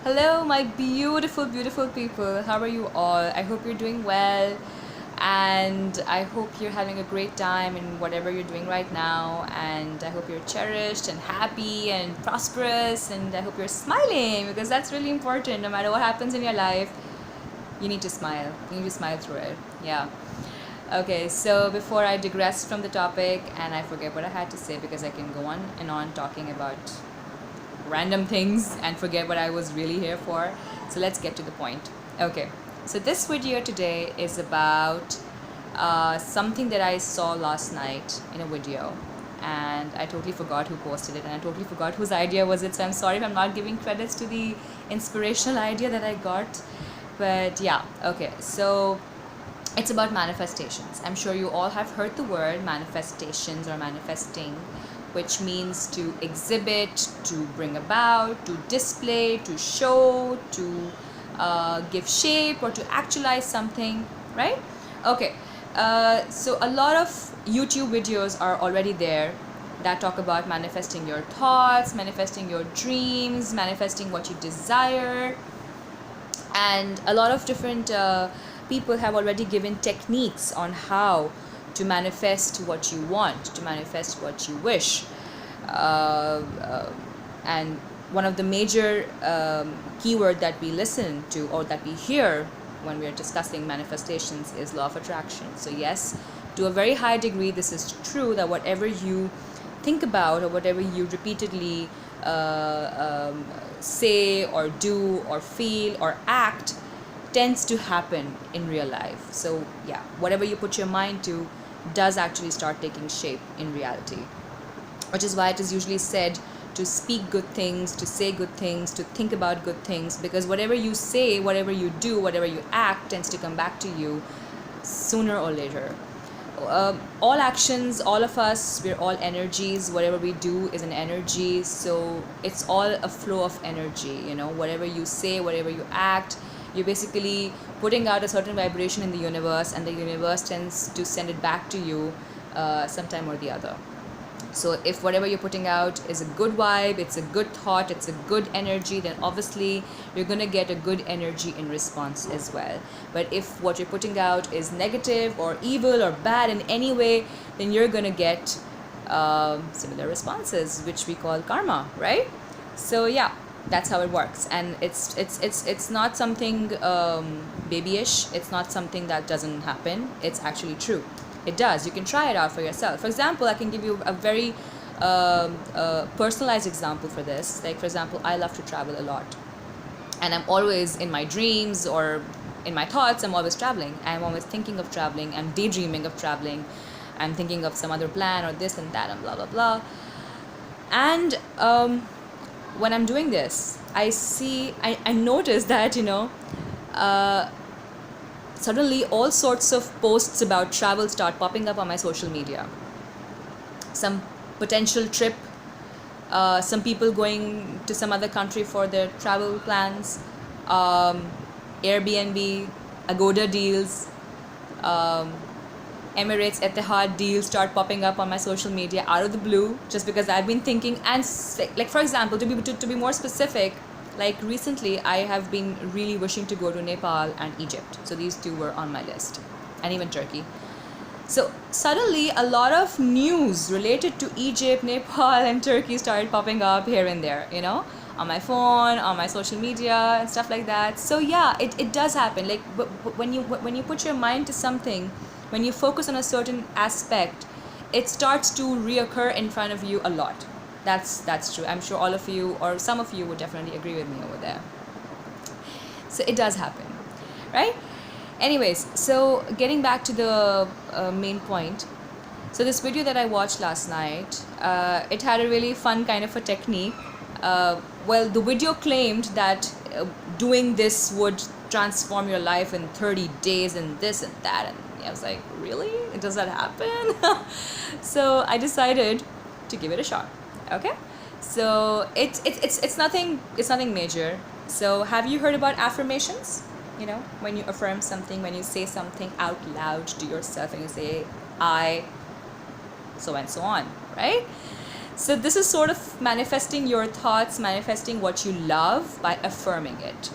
Hello, my beautiful, beautiful people. How are you all? I hope you're doing well, and I hope you're having a great time in whatever you're doing right now. And I hope you're cherished and happy and prosperous, and I hope you're smiling because that's really important. No matter what happens in your life, you need to smile. You need to smile through it. Yeah. Okay, so before I digress from the topic and I forget what I had to say because I can go on and on talking about random things and forget what I was really here for. So let's get to the point. Okay, so this video today is about something that I saw last night in a video, and I totally forgot who posted it, and I totally forgot whose idea was it. So I'm sorry if I'm not giving credits to the inspirational idea that I got. But yeah, okay, so it's about manifestations. I'm sure you all have heard the word manifestations or manifesting, which means to exhibit, to bring about, to display, to show, to give shape, or to actualize something, right? Okay, so a lot of YouTube videos are already there that talk about manifesting your thoughts, manifesting your dreams, manifesting what you desire, and a lot of different people have already given techniques on how to manifest what you want, to manifest what you wish. And one of the major keyword that we listen to or that we hear when we are discussing manifestations is law of attraction. So yes, to a very high degree, this is true that whatever you think about or whatever you repeatedly say or do or feel or act tends to happen in real life. So yeah, whatever you put your mind to does actually start taking shape in reality, which is why it is usually said to speak good things, to say good things, to think about good things, because whatever you say, whatever you do, whatever you act tends to come back to you sooner or later. All actions, all of us, we're all energies. Whatever we do is an energy, so it's all a flow of energy. Whatever you say, whatever you act, you're basically putting out a certain vibration in the universe, and the universe tends to send it back to you sometime or the other. So if whatever you're putting out is a good vibe, it's a good thought, it's a good energy, then obviously you're going to get a good energy in response as well. But if what you're putting out is negative or evil or bad in any way, then you're going to get similar responses, which we call karma, right? So yeah, that's how it works. And it's not something babyish. It's not something that doesn't happen. It's actually true. It does. You can try it out for yourself. For example, I can give you a very personalized example for this. Like, for example, I love to travel a lot, and I'm always in my dreams or in my thoughts. I'm always traveling. I'm always thinking of traveling. I'm daydreaming of traveling. I'm thinking of some other plan or this and that and blah blah blah. And when I'm doing this, I notice that suddenly all sorts of posts about travel start popping up on my social media. Some potential trip, some people going to some other country for their travel plans, Airbnb, Agoda deals, Emirates Etihad deals start popping up on my social media out of the blue, just because I've been thinking. And like, for example, to be more specific, like recently I have been really wishing to go to Nepal and Egypt. So these two were on my list, and even Turkey. So suddenly a lot of news related to Egypt, Nepal and Turkey started popping up here and there, on my phone, on my social media and stuff like that. So yeah, it does happen. Like, but when you put your mind to something, when you focus on a certain aspect, it starts to reoccur in front of you a lot. That's true. I'm sure all of you or some of you would definitely agree with me over there. So it does happen, right? Anyways, so getting back to the main point. So this video that I watched last night, it had a really fun kind of a technique. Well, the video claimed that doing this would transform your life in 30 days and this and that. And I was like, really? Does that happen? So I decided to give it a shot. Okay, so it's nothing major. So have you heard about affirmations? When you affirm something, when you say something out loud to yourself, and you say I, so and so on, right? So this is sort of manifesting your thoughts, manifesting what you love by affirming it.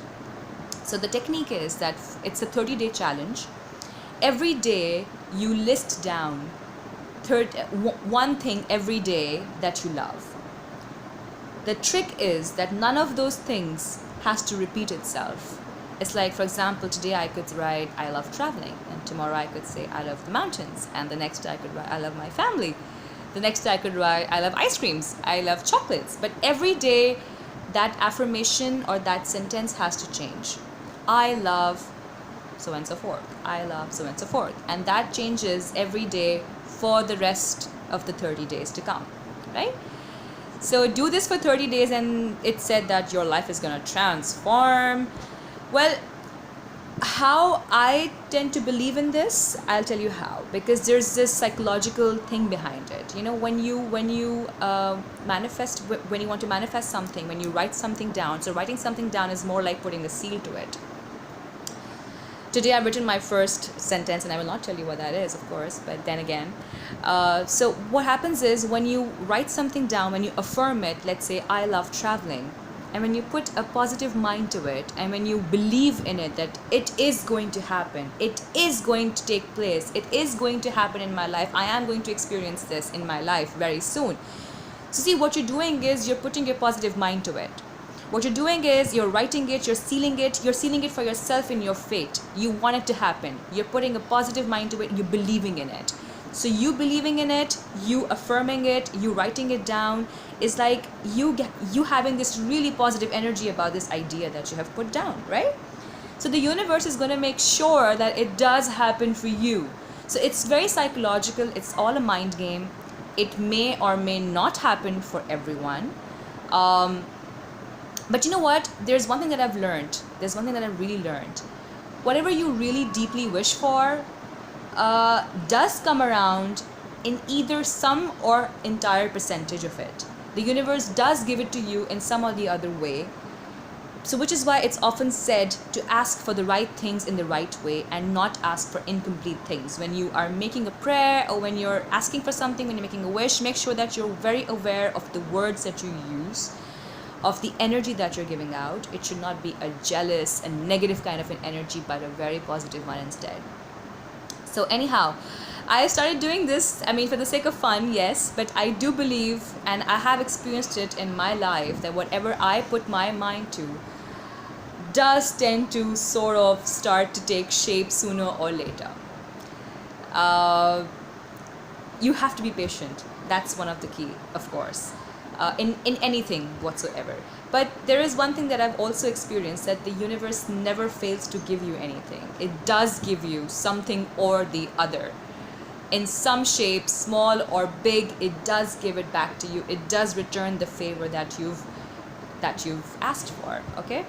So the technique is that it's a 30-day challenge. Every day you list down one thing every day that you love. The trick is that none of those things has to repeat itself. It's like, for example, today I could write, I love traveling. And tomorrow I could say, I love the mountains. And the next day I could write, I love my family. The next day I could write, I love ice creams. I love chocolates. But every day that affirmation or that sentence has to change. I love so and so forth. I love so and so forth. And that changes every day for the rest of the 30 days to come, right? So do this for 30 days and it said that your life is going to transform. Well, how I tend to believe in this, I'll tell you how. Because there's this psychological thing behind it. You know, when you manifest, when you want to manifest something, when you write something down, so writing something down is more like putting a seal to it. Today I've written my first sentence, and I will not tell you what that is, of course, but then again. So what happens is when you write something down, when you affirm it, let's say, I love traveling, and when you put a positive mind to it, and when you believe in it, that it is going to happen, it is going to take place, it is going to happen in my life, I am going to experience this in my life very soon. So see, what you're doing is you're putting your positive mind to it. What you're doing is you're writing it, you're sealing it for yourself in your fate. You want it to happen. You're putting a positive mind to it, you're believing in it. So you believing in it, you affirming it, you writing it down is like you having this really positive energy about this idea that you have put down, right? So the universe is going to make sure that it does happen for you. So it's very psychological, it's all a mind game. It may or may not happen for everyone. But you know what? There's one thing that I've learned. There's one thing that I've really learned. Whatever you really deeply wish for does come around in either some or entire percentage of it. The universe does give it to you in some or the other way. So which is why it's often said to ask for the right things in the right way and not ask for incomplete things. When you are making a prayer or when you're asking for something, when you're making a wish, make sure that you're very aware of the words that you use, of the energy that you're giving out. It should not be a jealous and negative kind of an energy, but a very positive one instead. So anyhow, I started doing this, I mean, for the sake of fun, yes, but I do believe, and I have experienced it in my life, that whatever I put my mind to does tend to sort of start to take shape sooner or later. You have to be patient. That's one of the key, of course. In anything whatsoever. But there is one thing that I've also experienced, that the universe never fails to give you anything. It does give you something or the other. In some shape, small or big, it does give it back to you. It does return the favor that you've asked for, okay?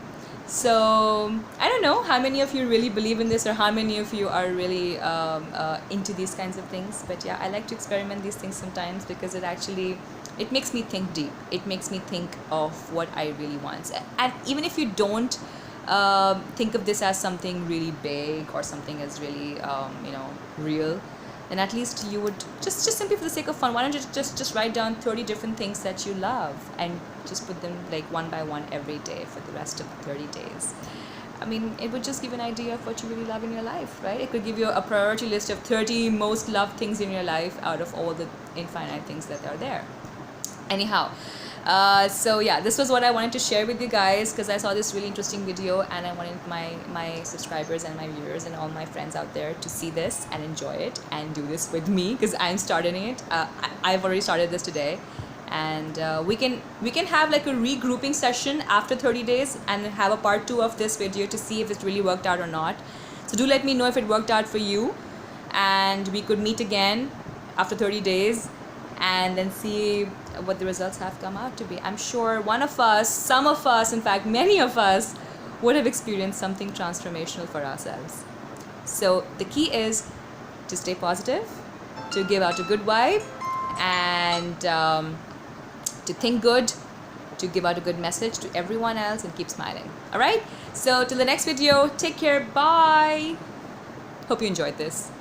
So I don't know how many of you really believe in this or how many of you are really into these kinds of things, but yeah, I like to experiment these things sometimes because it makes me think deep. It makes me think of what I really want. And even if you don't think of this as something really big or something as really real, then at least you would just simply for the sake of fun, why don't you just write down 30 different things that you love and just put them like one by one every day for the rest of the 30 days. I mean, it would just give an idea of what you really love in your life, right? It could give you a priority list of 30 most loved things in your life out of all the infinite things that are there. Anyhow, so yeah, this was what I wanted to share with you guys because I saw this really interesting video and I wanted my subscribers and my viewers and all my friends out there to see this and enjoy it and do this with me because I'm starting it. I've already started this today, and we can have like a regrouping session after 30 days and have a part 2 of this video to see if it really worked out or not. So do let me know if it worked out for you, and we could meet again after 30 days and then see what the results have come out to be. I'm sure one of us, some of us, in fact many of us, would have experienced something transformational for ourselves. So the key is to stay positive, to give out a good vibe, and to think good, to give out a good message to everyone else, and keep smiling. Alright, so till the next video, take care, bye. Hope you enjoyed this.